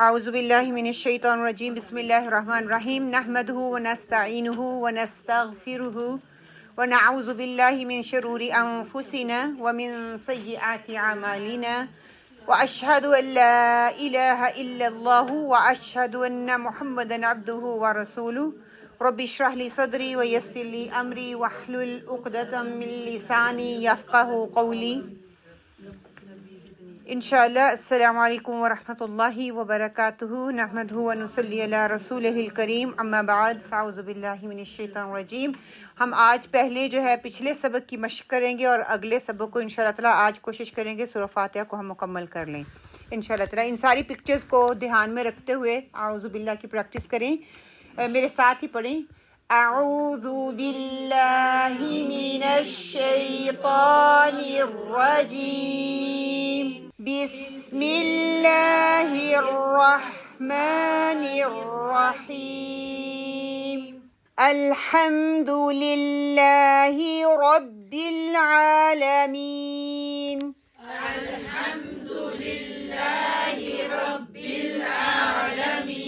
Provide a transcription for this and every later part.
اعوذ باللہ من الشیطان الرجیم بسم اللہ الرحمن الرحیم نحمده ونستعینه ونستغفره ونعوذ باللہ من شرور انفسنا ومن سیئات اعمالنا واشهد ان لا الہ الا اللہ واشهد ان محمدا عبده ورسوله رب اشرح لي صدری ویسر لي امری واحلل عقدۃ من لسانی یفقهوا قولی. انشاءاللہ. السلام علیکم ورحمۃ اللہ وبرکاتہ. نحمدہ ونصلی علی رسولہ الکریم. اما بعد فاعوذ باللہ من الشیطان الرجیم. ہم آج پہلے پچھلے سبق کی مشق کریں گے اور اگلے سبق کو انشاءاللہ تعالیٰ آج کوشش کریں گے سورہ فاتحہ کو ہم مکمل کر لیں انشاءاللہ تعالیٰ. ان ساری پکچرز کو دھیان میں رکھتے ہوئے اعوذ باللہ کی پریکٹس کریں. میرے ساتھ ہی پڑھیں. اعوذ باللہ من الشیطان الرجیم. بسم اللہ الرحمن الرحیم. الحمد للہ رب العالمین. الحمد للہ رب العالمین.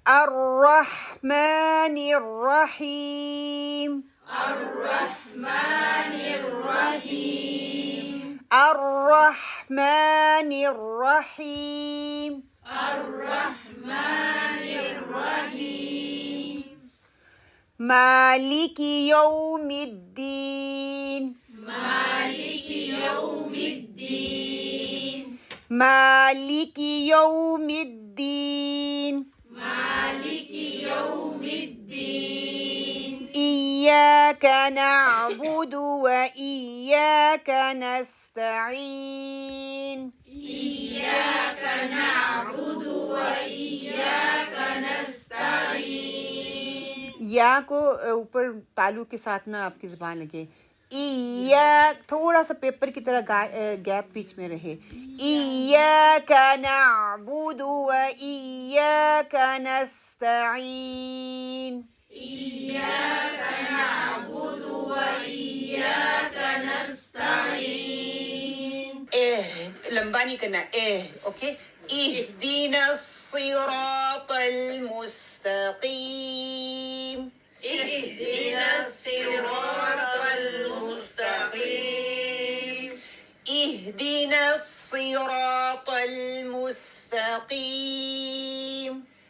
الرحمن الرحیم. الرحمن الرحیم. الرحمن الرحیم. الرحمن الرحیم. مالک یوم الدین. مالک یوم الدین. مالک یوم الدین. مالک یوم الدین. إياك نعبد وإياك نستعين. إياك نعبد وإياك نستعين. یا کو اوپر تالو کے ساتھ نہ آپ کی زبان لگے. تھوڑا سا پیپر کی طرح گیپ بیچ میں رہے. إياك نعبد وإياك نستعين. إياك نعبد وإياك نستعين. لمبا نہیں کرنا. اوکے. اهدنا الصراط المستقيم. اهدنا الصراط المستقيم. اهدنا الصراط المستقيم.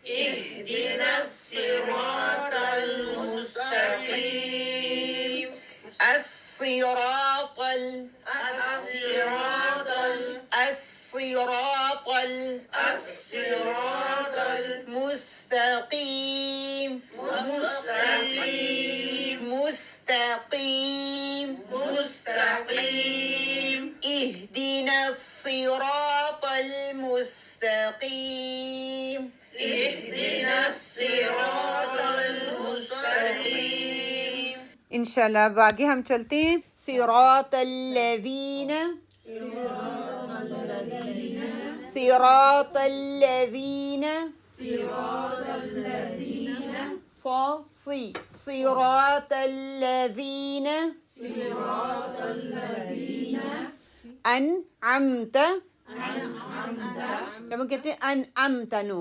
اهدنا الصراط المستقيم. الصراط الصراط المستقيم. مستقيم. اهدنا الصراط المستقيم. اهدنا الصراط المستقيم. انشاءاللہ اب آگے ہم چلتے ہیں. صراط الذین. صراط الذین. صراط الذین انعمت. جب ہم کہتے ہیں انعمت نو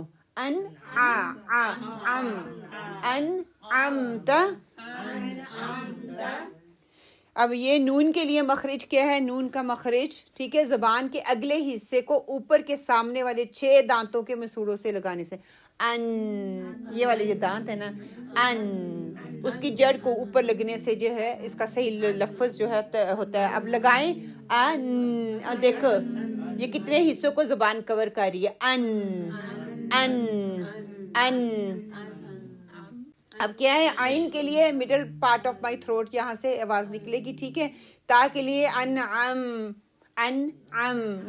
انعمت. اب یہ نون کے لیے مخرج کیا ہے؟ نون کا مخرج ٹھیک ہے زبان کے اگلے حصے کو اوپر کے سامنے والے 6 دانتوں کے مسوڑوں سے لگانے سے. ان یہ والے جو دانت ہے نا ان اس کی جڑ کو اوپر لگنے سے جو ہے اس کا صحیح لفظ جو ہے ہوتا ہے. اب لگائیں ان. دیکھو یہ کتنے حصوں کو زبان کور کر رہی ہے. ان ان ان. اب کیا ہے آئین کے لیے middle part of my throat یہاں سے آواز نکلے گی ٹھیک ہے. تا کے لیے انعم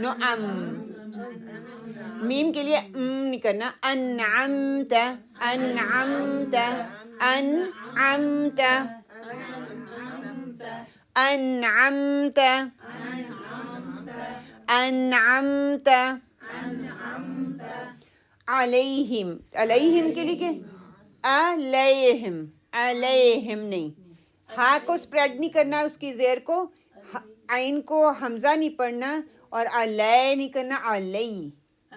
نو ام. میم کے لیے نہیں کرنا. انعمت انعمت انعمت انعمت انعمت. علیہم. علیہم کے لیے کہ علیہم. علیہم نہیں. ہاں کو سپریڈ نہیں کرنا اس کی زیر کو. عین کو حمزہ نہیں پڑھنا اور علیہ نہیں کرنا. علی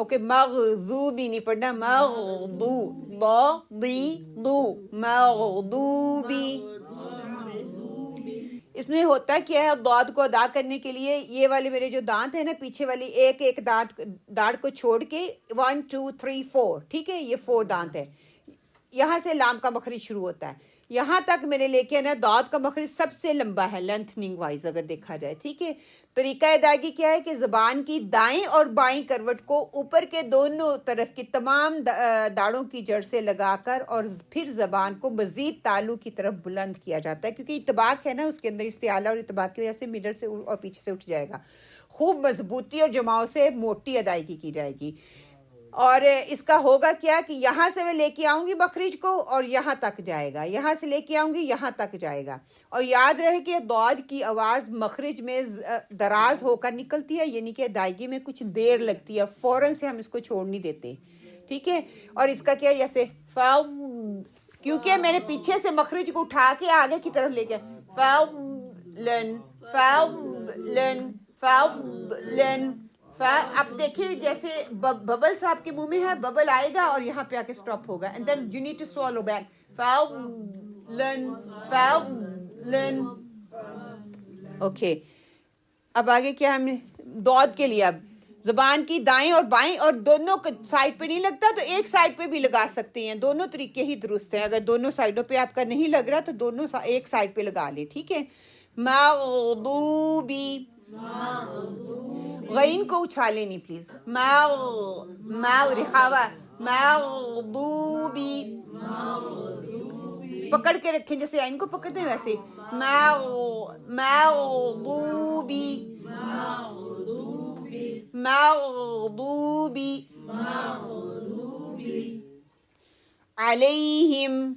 اوکے مغضوبی نہیں پڑھنا، مغضو دو مغضوبی. اس میں ہوتا کیا ہے، داد کو ادا کرنے کے لیے یہ والے میرے جو دانت ہیں نا پیچھے والی، ایک ایک دانت کو چھوڑ کے 1 2 3 4، ٹھیک ہے، یہ 4 دانت ہے. یہاں سے لام کا مخرج شروع ہوتا ہے، یہاں تک میں نے لے کے نا داد کا مخرج سب سے لمبا ہے لینتھننگ وائز اگر دیکھا جائے، ٹھیک ہے. طریقہ ادائیگی کیا ہے کہ زبان کی دائیں اور بائیں کروٹ کو اوپر کے دونوں طرف کی تمام داڑوں کی جڑ سے لگا کر اور پھر زبان کو مزید تالو کی طرف بلند کیا جاتا ہے، کیونکہ اتباق ہے نا اس کے اندر، استعالہ اور اتباق کی وجہ سے مڈل سے اور پیچھے سے اٹھ جائے گا. خوب مضبوطی اور جماؤ سے موٹی ادائیگی کی جائے گی. اور اس کا ہوگا کیا کہ یہاں سے میں لے کے آؤں گی مخرج کو اور یہاں تک جائے گا، یہاں سے لے کے آؤں گی یہاں تک جائے گا. اور یاد رہے کہ داد کی آواز مخرج میں دراز ہو کر نکلتی ہے، یعنی کہ ادائیگی میں کچھ دیر لگتی ہے، فوراً سے ہم اس کو چھوڑ نہیں دیتے، ٹھیک ہے. اور اس کا کیا جیسے کیونکہ میں نے پیچھے سے مخرج کو اٹھا کے آگے کی طرف لے کے فاولن فاولن فاولن. اب دیکھیے جیسے ببل صاحب کے منہ میں ہے، ببل آئے گا اور یہاں پہ آ کے اسٹاپ ہوگا، and then you need to swallow back following following. Okay, اب آگے کیا ہم نے دعد کے لیے، اب زبان کی دائیں اور بائیں اور دونوں سائڈ پہ نہیں لگتا تو ایک سائڈ پہ بھی لگا سکتے ہیں، دونوں طریقے ہی درست ہیں. اگر دونوں سائڈوں پہ آپ کا نہیں لگ رہا تو دونوں ایک سائڈ پہ لگا لیں، ٹھیک ہے. مغضوبی، غین کو اچھالیں نہیں پلیز، رخاوا مغضوبی، پکڑ کے رکھیں جیسے عین کو پکڑتے ہیں ویسے، مغضوبی مغضوبی علیہم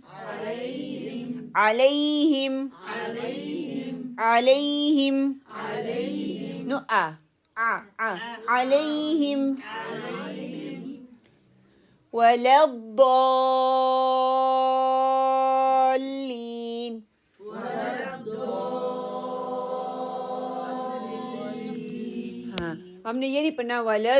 علیہم علیہم نو علیہم ولا الضالین. ہاں ہم نے یہ نہیں پڑھنا ولا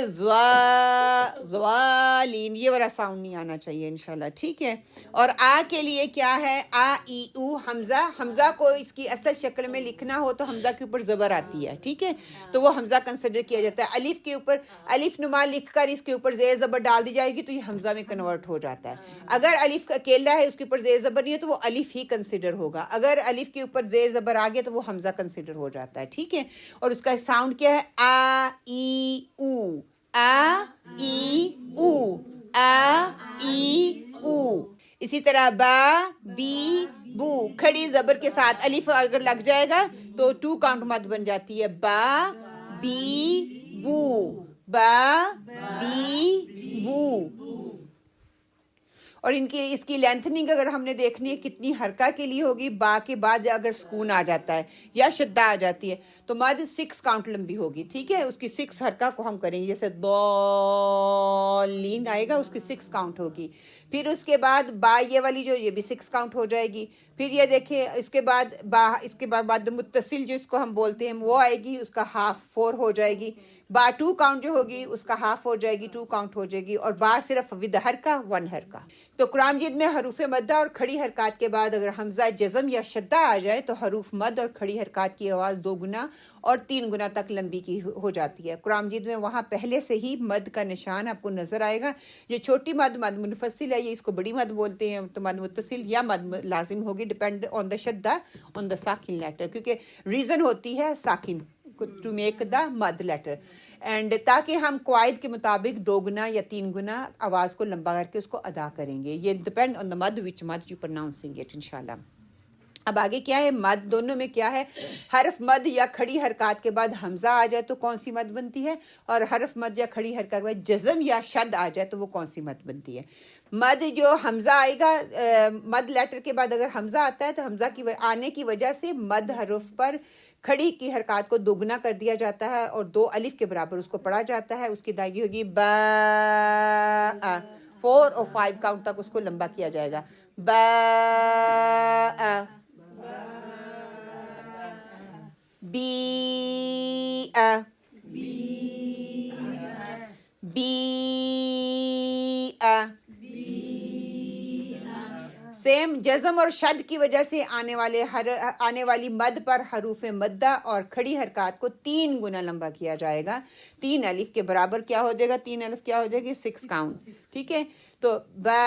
ضالین، یہ والا ساؤنڈ نہیں آنا چاہیے انشاءاللہ، ٹھیک ہے. اور آ کے لیے کیا ہے، آ ای او حمزہ. حمزہ کو اس کی اصل شکل میں لکھنا ہو تو حمزہ کے اوپر زبر آتی ہے، ٹھیک ہے، تو وہ حمزہ کنسیڈر کیا جاتا ہے. الف کے اوپر الف نما لکھ کر اس کے اوپر زیر زبر ڈال دی جائے گی تو یہ حمزہ میں کنورٹ ہو جاتا ہے. اگر الف اکیلا ہے اس کے اوپر زیر زبر نہیں ہے تو وہ الف ہی کنسیڈر ہوگا، اگر الف کے اوپر زیر زبر آ گیا تو وہ حمزہ کنسیڈر ہو جاتا ہے، ٹھیک ہے. اور اس کا ساؤنڈ کیا ہے، آ ای او آ ای او آ ای او. اسی طرح با بی بو، کھڑی زبر کے ساتھ الف اگر لگ جائے گا تو 2 کاؤنٹ مد بن جاتی ہے، با بی بو با بی بو. اور اس کی لینتھننگ اگر ہم نے دیکھنی ہے کتنی حرکہ کے لیے ہوگی، با کے بعد اگر سکون آ جاتا ہے یا شدہ آ جاتی ہے تو مد 6 کاؤنٹ لمبی ہوگی، ٹھیک ہے. اس کی 6 حرکہ کو ہم کریں گے، جیسے ضالین آئے گا اس کی 6 کاؤنٹ ہوگی. پھر اس کے بعد با یہ والی جو، یہ بھی 6 کاؤنٹ ہو جائے گی. پھر یہ دیکھیں اس کے بعد اس کے بعد متصل جس کو ہم بولتے ہیں وہ آئے گی، اس کا ہاف 4 ہو جائے گی. با 2 کاؤنٹ جو ہوگی اس کا ہاف ہو جائے گی، 2 کاؤنٹ ہو جائے گی. اور با صرف ود حرکہ 1 حرکہ. تو قرآن مجید میں حروف مدہ اور کھڑی حرکات کے بعد اگر حمزہ جزم یا شدہ آ جائے تو حروف مد اور کھڑی حرکات کی آواز 2 گنا اور 3 گنا تک لمبی کی ہو جاتی ہے. قرآن مجید میں وہاں پہلے سے ہی مد کا نشان آپ کو نظر آئے گا. یہ چھوٹی مد منفصل ہے، یہ اس کو بڑی مد بولتے ہیں، تو مد متصل یا مد لازم ہوگی، ڈپینڈ آن دا شدہ آن دا ساکن لیٹر، کیونکہ ریزن ہوتی ہے ساکن ٹو میک دا مد لیٹر، اینڈ تاکہ ہم قواعد کے مطابق 2 گنا یا 3 گنا آواز کو لمبا کر کے اس کو ادا کریں گے. یہ ڈپینڈ آن دا مد وچ مد یو پروناؤنسنگ اٹ انشاءاللہ. اب آگے کیا ہے، مد دونوں میں کیا ہے، حرف مد یا کھڑی حرکات کے بعد حمزہ آ جائے تو کون سی مد بنتی ہے، اور حرف مد یا کھڑی حرکات کے بعد جزم یا شد آ جائے تو وہ کون سی مد بنتی ہے. مد جو حمزہ آئے گا، مد لیٹر کے بعد اگر حمزہ آتا ہے تو حمزہ کی آنے کی وجہ سے مد حرف پر کھڑی کی حرکات کو 2 گنا کر دیا جاتا ہے اور 2 الف کے برابر اس کو پڑھا جاتا ہے. اس کی ادائیگی ہوگی با 4 اور 5 کاؤنٹ تک اس کو لمبا کیا جائے گا. با بی بی، 2 سیم جزم اور شد کی وجہ سے آنے والی مد پر حروف مدہ اور کھڑی حرکات کو 3 گنا لمبا کیا جائے گا. 3 الف کے برابر کیا ہو جائے گا؟ 3 الف کیا ہو جائے گی؟ 6 کاؤنٹ. ٹھیک ہے، تو باب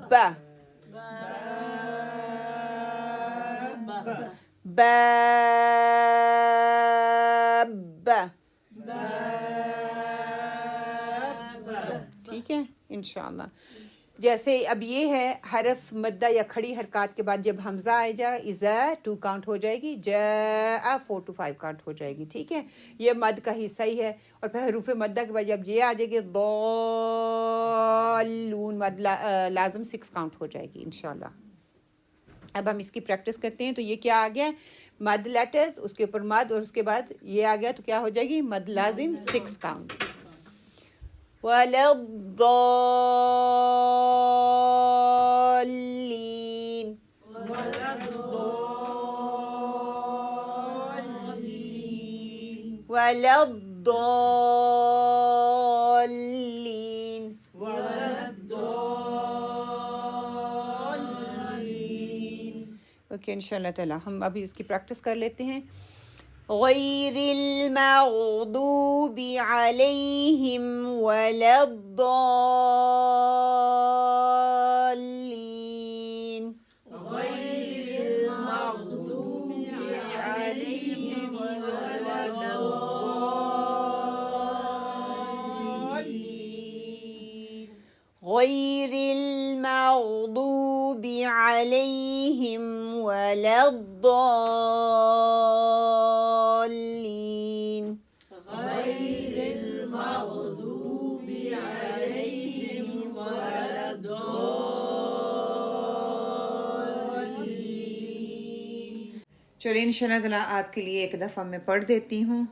باب ٹھیک ہے انشاءاللہ. جیسے اب یہ ہے حرف مدہ یا کھڑی حرکات کے بعد جب حمزہ آئے جائے اذا 2 کاؤنٹ ہو جائے گی، جاء 4 to 5 کاؤنٹ ہو جائے گی. ٹھیک ہے، یہ مد کا حصہ ہی ہے. اور پھر حروف مدہ کے بعد جب یہ آ جائے گی ضالون، مد لازم 6 کاؤنٹ ہو جائے گی انشاءاللہ. اب ہم اس کی پریکٹس کرتے ہیں. تو یہ کیا آ گیا؟ مد لیٹرز، اس کے اوپر مد، اور اس کے بعد یہ آ گیا تو کیا ہو جائے گی؟ مد لازم 6 کاؤنٹ. وَلَضَّالِّينَ وَلَضَّالِّينَ. اوکے انشاءاللہ تعالی ہم ابھی اس کی پریکٹس کر لیتے ہیں. غیر المغضوب علیہم ولا الضالین. غیر المغضوب علیہم ولا الضالین. چلیں انشاءاللہ تعالیٰ آپ کے لیے ایک دفعہ میں پڑھ دیتی ہوں.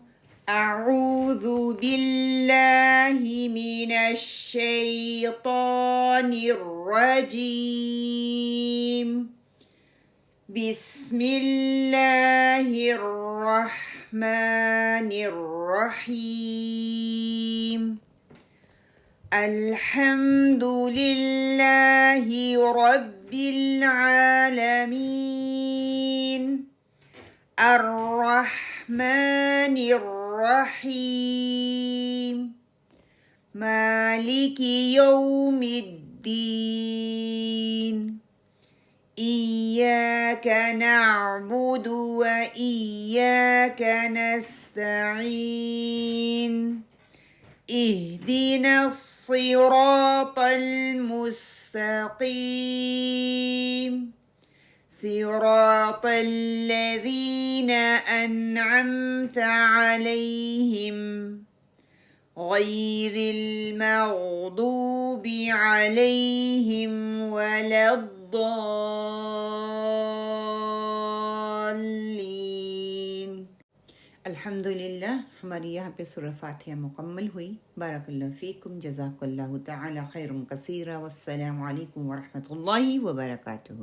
اعوذ باللہ من الشیطان الرجیم. بسم اللہ الرحمن الرحیم. الحمد للہ رب العالمین. الرحمن الرحیم. مالک یوم الدین. إياك نعبد وإياك نستعين. اهدنا الصراط المستقيم. صراط الذين أنعمت عليهم غير المغضوب عليهم ولا الضالین. الحمدللہ ہماری یہاں پہ سورہ فاتحہ مکمل ہوئی. بارک اللہ فیکم، جزاک اللہ تعالی خیر کثیرا، والسلام علیکم ورحمۃ اللہ وبرکاتہ.